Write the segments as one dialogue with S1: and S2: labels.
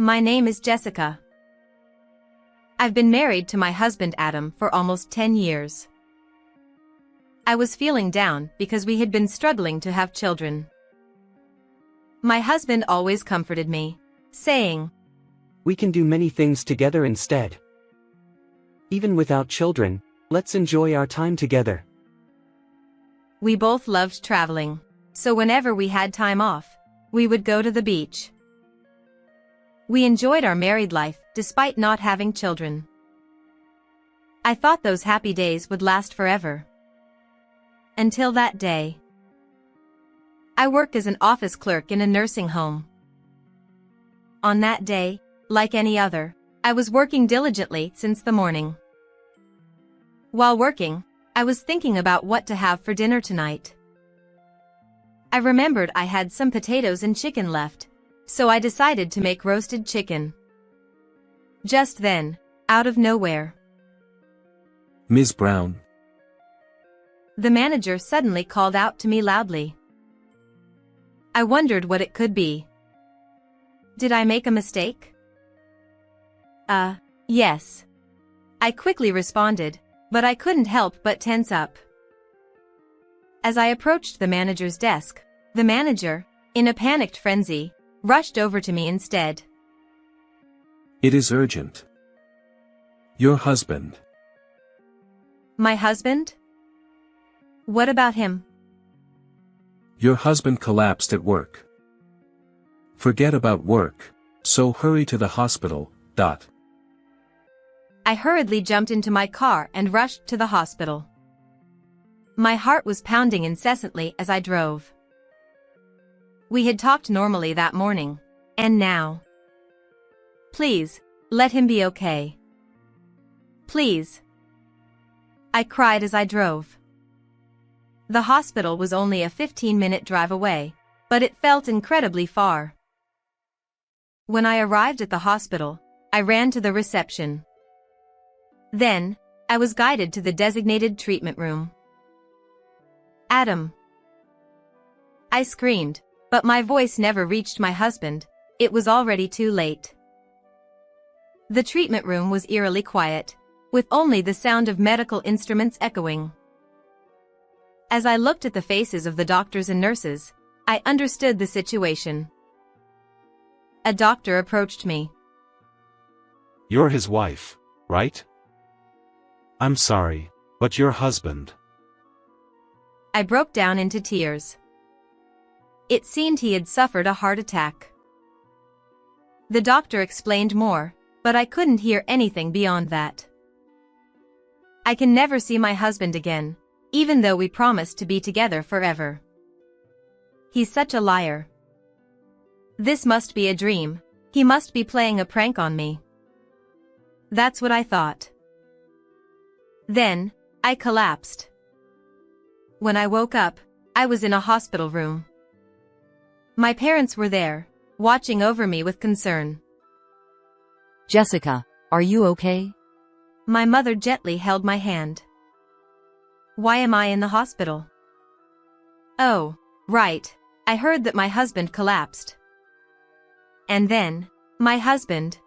S1: My name is Jessica. I've been married to my husband Adam for almost 10 years. I was feeling down because we had been struggling to have children. My husband always comforted me, saying,
S2: "We can do many things together instead. Even without children, let's enjoy our time together."
S1: We both loved traveling, so whenever we had time off, we would go to the beach. We enjoyed our married life despite not having children. I thought those happy days would last forever. Until that day. I worked as an office clerk in a nursing home. On that day, like any other, I was working diligently since the morning. While working, I was thinking about what to have for dinner tonight. I remembered I had some potatoes and chicken left, so I decided to make roasted chicken. Just then, out of nowhere,
S3: "Ms. Brown."
S1: The manager suddenly called out to me loudly. I wondered what it could be. Did I make a mistake? Yes. I quickly responded, but I couldn't help but tense up. As I approached the manager's desk, the manager, in a panicked frenzy, rushed over to me instead.
S3: "It is urgent. Your husband."
S1: My husband? What about him?
S3: "Your husband collapsed at work. Forget about work, so hurry to the hospital, .
S1: I hurriedly jumped into my car and rushed to the hospital. My heart was pounding incessantly as I drove. We had talked normally that morning, and now. Please, let him be okay. Please. I cried as I drove. The hospital was only a 15-minute drive away, but it felt incredibly far. When I arrived at the hospital, I ran to the reception. Then, I was guided to the designated treatment room. "Adam!" I screamed, but my voice never reached my husband. It was already too late. The treatment room was eerily quiet, with only the sound of medical instruments echoing. As I looked at the faces of the doctors and nurses, I understood the situation. A doctor approached me.
S4: "You're his wife, right? I'm sorry, but your husband."
S1: I broke down into tears. It seemed he had suffered a heart attack. The doctor explained more, but I couldn't hear anything beyond that. I can never see my husband again, even though we promised to be together forever. He's such a liar. This must be a dream. He must be playing a prank on me. That's what I thought. Then, I collapsed. When I woke up, I was in a hospital room. My parents were there, watching over me with concern.
S5: "Jessica, are you okay?"
S1: My mother gently held my hand. "Why am I in the hospital?" "Oh, right, I heard that my husband collapsed." And then, my husband.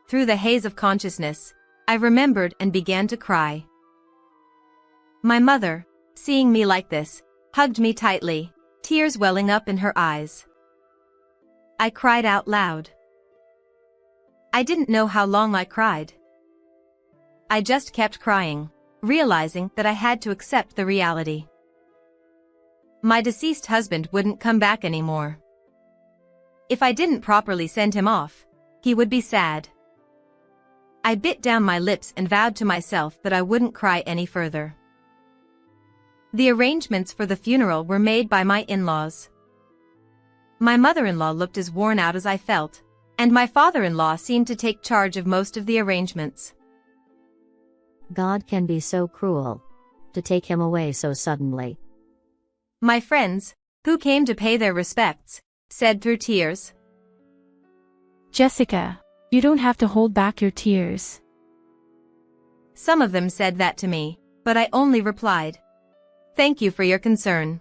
S1: Through the haze of consciousness, I remembered and began to cry. My mother, seeing me like this, hugged me tightly, tears welling up in her eyes. I cried out loud. I didn't know how long I cried. I just kept crying, realizing that I had to accept the reality. My deceased husband wouldn't come back anymore. If I didn't properly send him off, he would be sad. I bit down my lips and vowed to myself that I wouldn't cry any further. The arrangements for the funeral were made by my in-laws. My mother-in-law looked as worn out as I felt, and my father-in-law seemed to take charge of most of the arrangements.
S5: God can be so cruel. To take him away so suddenly.
S1: My friends, who came to pay their respects, said through tears,
S6: "Jessica, you don't have to hold back your tears."
S1: Some of them said that to me, but I only replied, "Thank you for your concern."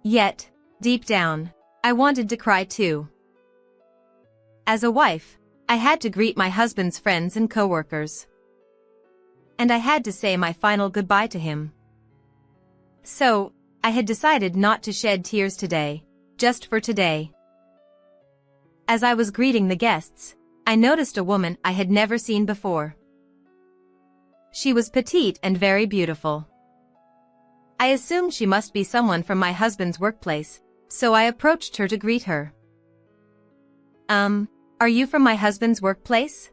S1: Yet, deep down, I wanted to cry too. As a wife, I had to greet my husband's friends and coworkers. And I had to say my final goodbye to him. So, I had decided not to shed tears today, just for today. As I was greeting the guests, I noticed a woman I had never seen before. She was petite and very beautiful. I assumed she must be someone from my husband's workplace, so I approached her to greet her. Are you from my husband's workplace?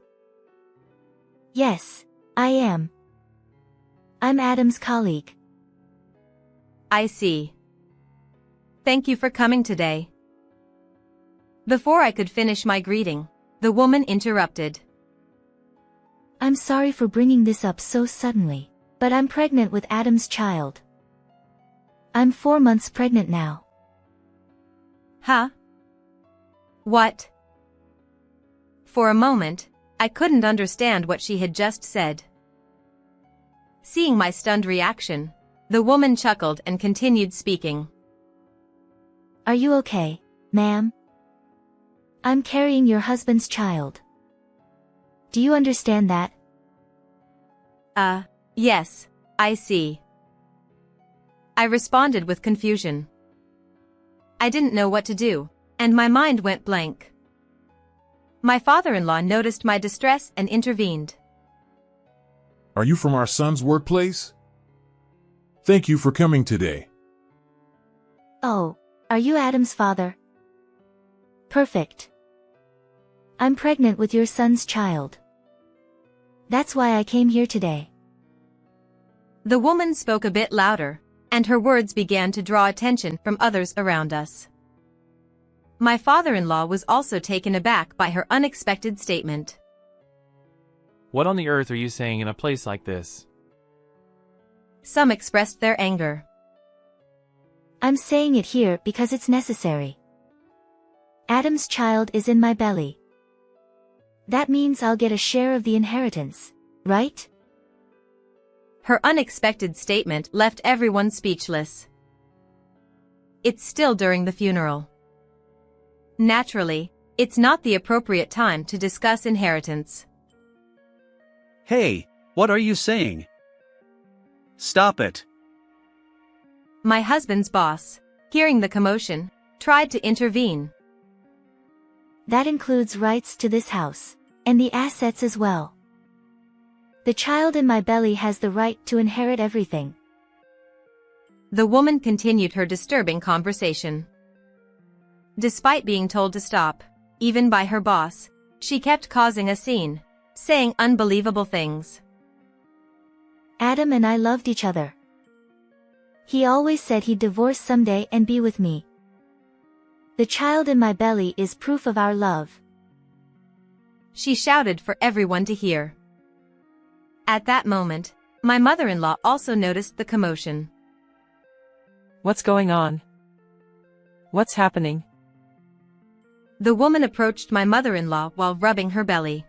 S7: Yes, I am. I'm Adam's colleague.
S1: I see. Thank you for coming today. Before I could finish my greeting, the woman interrupted.
S7: I'm sorry for bringing this up so suddenly, but I'm pregnant with Adam's child. I'm 4 months pregnant now.
S1: Huh? What? For a moment, I couldn't understand what she had just said. Seeing my stunned reaction, the woman chuckled and continued speaking.
S7: Are you okay, ma'am? I'm carrying your husband's child. Do you understand that?
S1: Yes, I see. I responded with confusion. I didn't know what to do, and my mind went blank. My father-in-law noticed my distress and intervened.
S8: Are you from our son's workplace? Thank you for coming today.
S7: Oh, are you Adam's father? Perfect. I'm pregnant with your son's child. That's why I came here today.
S1: The woman spoke a bit louder, and her words began to draw attention from others around us. My father-in-law was also taken aback by her unexpected statement.
S9: What on the earth are you saying in a place like this?
S1: Some expressed their anger.
S7: I'm saying it here because it's necessary. Adam's child is in my belly. That means I'll get a share of the inheritance, right?
S1: Her unexpected statement left everyone speechless. It's still during the funeral. Naturally, it's not the appropriate time to discuss inheritance.
S10: Hey, what are you saying? Stop it.
S1: My husband's boss, hearing the commotion, tried to intervene.
S7: That includes rights to this house, and the assets as well. The child in my belly has the right to inherit everything.
S1: The woman continued her disturbing conversation. Despite being told to stop, even by her boss, she kept causing a scene, saying unbelievable things.
S7: Adam and I loved each other. He always said he'd divorce someday and be with me. The child in my belly is proof of our love.
S1: She shouted for everyone to hear. At that moment, my mother-in-law also noticed the commotion.
S11: What's going on? What's happening?
S1: The woman approached my mother-in-law while rubbing her belly.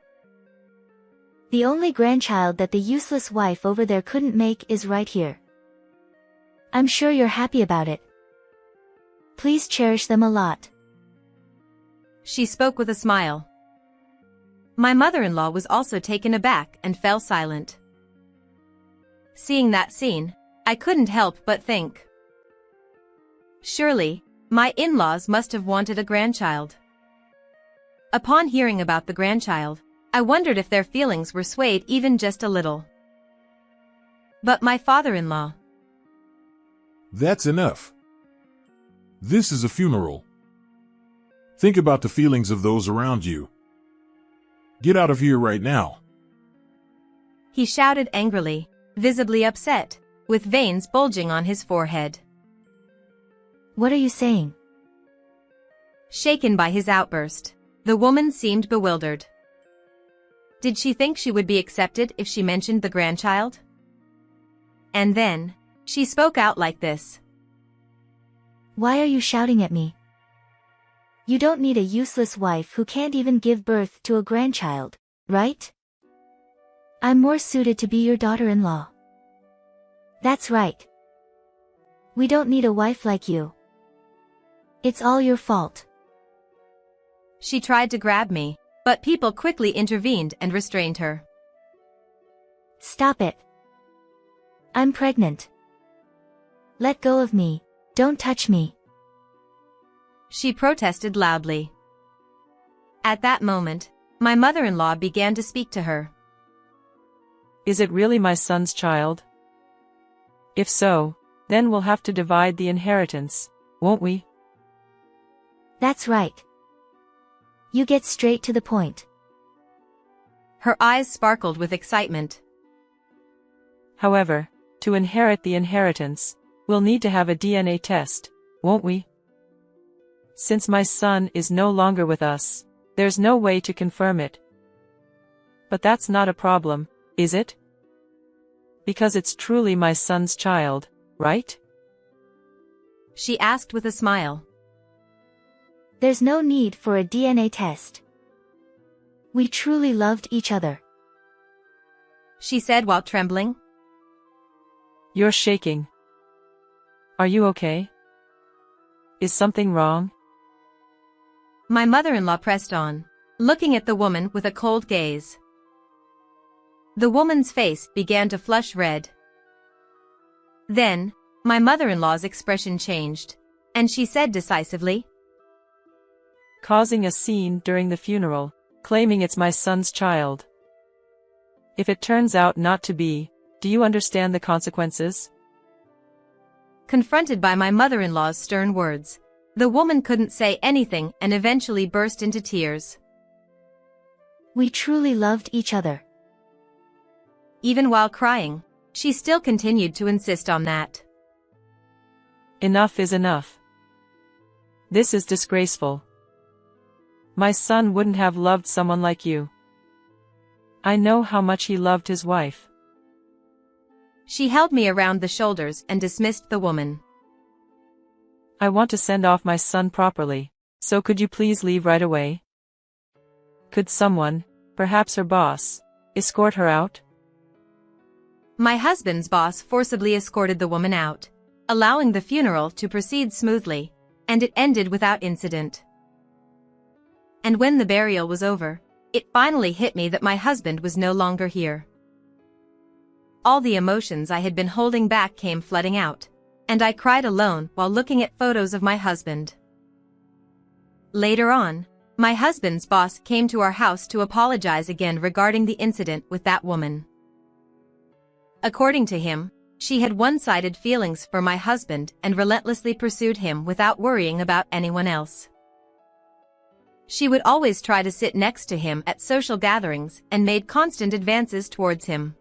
S7: The only grandchild that the useless wife over there couldn't make is right here. I'm sure you're happy about it. Please cherish them a lot.
S1: She spoke with a smile. My mother-in-law was also taken aback and fell silent. Seeing that scene, I couldn't help but think. Surely, my in-laws must have wanted a grandchild. Upon hearing about the grandchild, I wondered if their feelings were swayed even just a little. But my father-in-law.
S8: That's enough. This is a funeral. Think about the feelings of those around you. Get out of here right now.
S1: He shouted angrily, visibly upset, with veins bulging on his forehead.
S7: What are you saying?
S1: Shaken by his outburst, the woman seemed bewildered. Did she think she would be accepted if she mentioned the grandchild? And then, she spoke out like this.
S7: Why are you shouting at me? You don't need a useless wife who can't even give birth to a grandchild, right? I'm more suited to be your daughter-in-law. That's right. We don't need a wife like you. It's all your fault.
S1: She tried to grab me, but people quickly intervened and restrained her.
S7: Stop it. I'm pregnant. Let go of me. Don't touch me.
S1: She protested loudly. At that moment, my mother-in-law began to speak to her.
S11: Is it really my son's child? If so, then we'll have to divide the inheritance, won't we?
S7: That's right. You get straight to the point.
S1: Her eyes sparkled with excitement.
S11: However, to inherit the inheritance, we'll need to have a DNA test, won't we? Since my son is no longer with us, there's no way to confirm it. But that's not a problem, is it? Because it's truly my son's child, right?
S1: She asked with a smile.
S7: There's no need for a DNA test. We truly loved each other.
S1: She said while trembling.
S11: You're shaking. Are you okay? Is something wrong?
S1: My mother-in-law pressed on, looking at the woman with a cold gaze. The woman's face began to flush red. Then, my mother-in-law's expression changed, and she said decisively,
S11: Causing a scene during the funeral, claiming it's my son's child. If it turns out not to be, do you understand the consequences?
S1: Confronted by my mother-in-law's stern words, the woman couldn't say anything and eventually burst into tears.
S7: We truly loved each other.
S1: Even while crying, she still continued to insist on that.
S11: Enough is enough. This is disgraceful. My son wouldn't have loved someone like you. I know how much he loved his wife.
S1: She held me around the shoulders and dismissed the woman.
S11: I want to send off my son properly, so could you please leave right away? Could someone, perhaps her boss, escort her out?
S1: My husband's boss forcibly escorted the woman out, allowing the funeral to proceed smoothly, and it ended without incident. And when the burial was over, it finally hit me that my husband was no longer here. All the emotions I had been holding back came flooding out, and I cried alone while looking at photos of my husband. Later on, my husband's boss came to our house to apologize again regarding the incident with that woman. According to him, she had one-sided feelings for my husband and relentlessly pursued him without worrying about anyone else. She would always try to sit next to him at social gatherings and made constant advances towards him.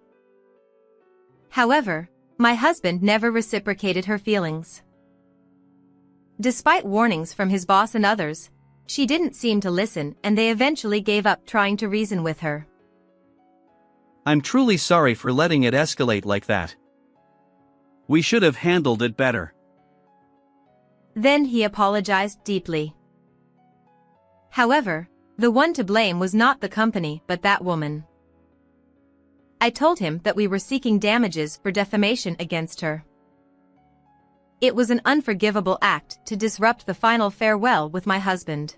S1: However, my husband never reciprocated her feelings. Despite warnings from his boss and others, she didn't seem to listen and they eventually gave up trying to reason with her.
S10: I'm truly sorry for letting it escalate like that. We should have handled it better.
S1: Then he apologized deeply. However, the one to blame was not the company but that woman. I told him that we were seeking damages for defamation against her. It was an unforgivable act to disrupt the final farewell with my husband.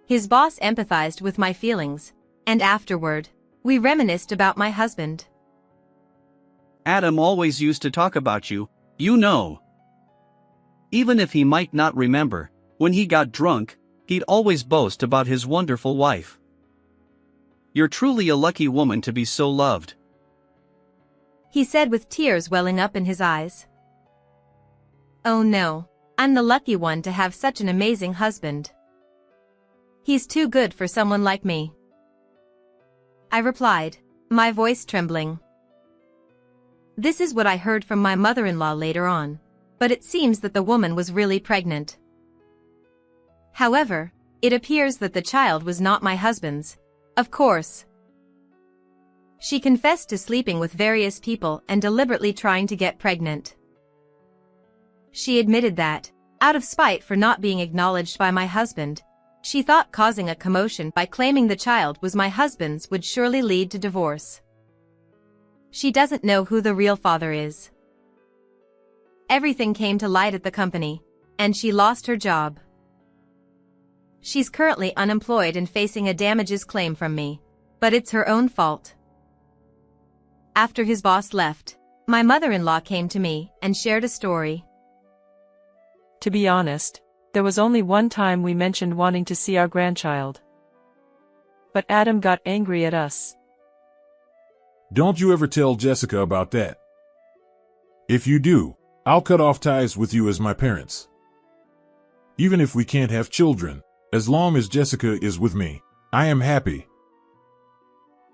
S1: His boss empathized with my feelings, and afterward, we reminisced about my husband.
S10: Adam always used to talk about you, you know. Even if he might not remember, when he got drunk, he'd always boast about his wonderful wife. You're truly a lucky woman to be so loved.
S1: He said with tears welling up in his eyes. Oh no, I'm the lucky one to have such an amazing husband. He's too good for someone like me. I replied, my voice trembling. This is what I heard from my mother-in-law later on, but it seems that the woman was really pregnant. However, it appears that the child was not my husband's, of course. She confessed to sleeping with various people and deliberately trying to get pregnant. She admitted that, out of spite for not being acknowledged by my husband, she thought causing a commotion by claiming the child was my husband's would surely lead to divorce. She doesn't know who the real father is. Everything came to light at the company, and she lost her job. She's currently unemployed and facing a damages claim from me. But it's her own fault. After his boss left, my mother-in-law came to me and shared a story.
S11: To be honest, there was only one time we mentioned wanting to see our grandchild. But Adam got angry at us.
S8: Don't you ever tell Jessica about that. If you do, I'll cut off ties with you as my parents. Even if we can't have children, as long as Jessica is with me, I am happy.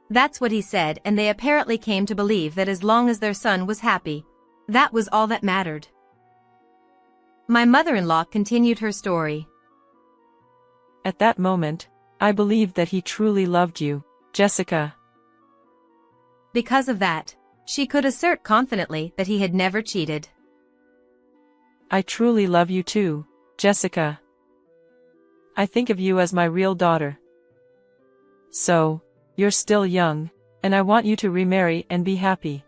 S1: That's what he said, and they apparently came to believe that as long as their son was happy, that was all that mattered. My mother-in-law continued her story.
S11: At that moment, I believed that he truly loved you, Jessica.
S1: Because of that, she could assert confidently that he had never cheated.
S11: I truly love you too, Jessica. I think of you as my real daughter. So, you're still young, and I want you to remarry and be happy.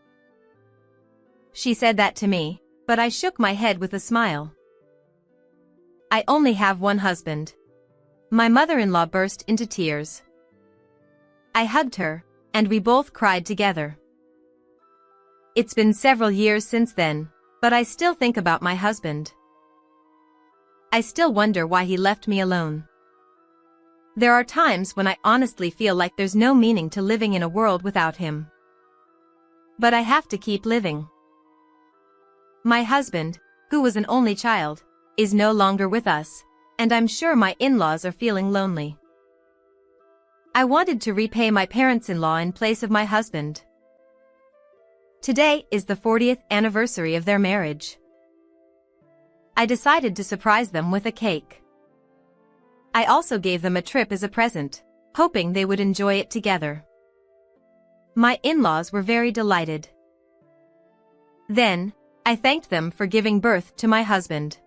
S1: She said that to me, but I shook my head with a smile. I only have one husband. My mother-in-law burst into tears. I hugged her, and we both cried together. It's been several years since then, but I still think about my husband. I still wonder why he left me alone. There are times when I honestly feel like there's no meaning to living in a world without him. But I have to keep living. My husband, who was an only child, is no longer with us, and I'm sure my in-laws are feeling lonely. I wanted to repay my parents-in-law in place of my husband. Today is the 40th anniversary of their marriage. I decided to surprise them with a cake. I also gave them a trip as a present, hoping they would enjoy it together. My in-laws were very delighted. Then, I thanked them for giving birth to my husband.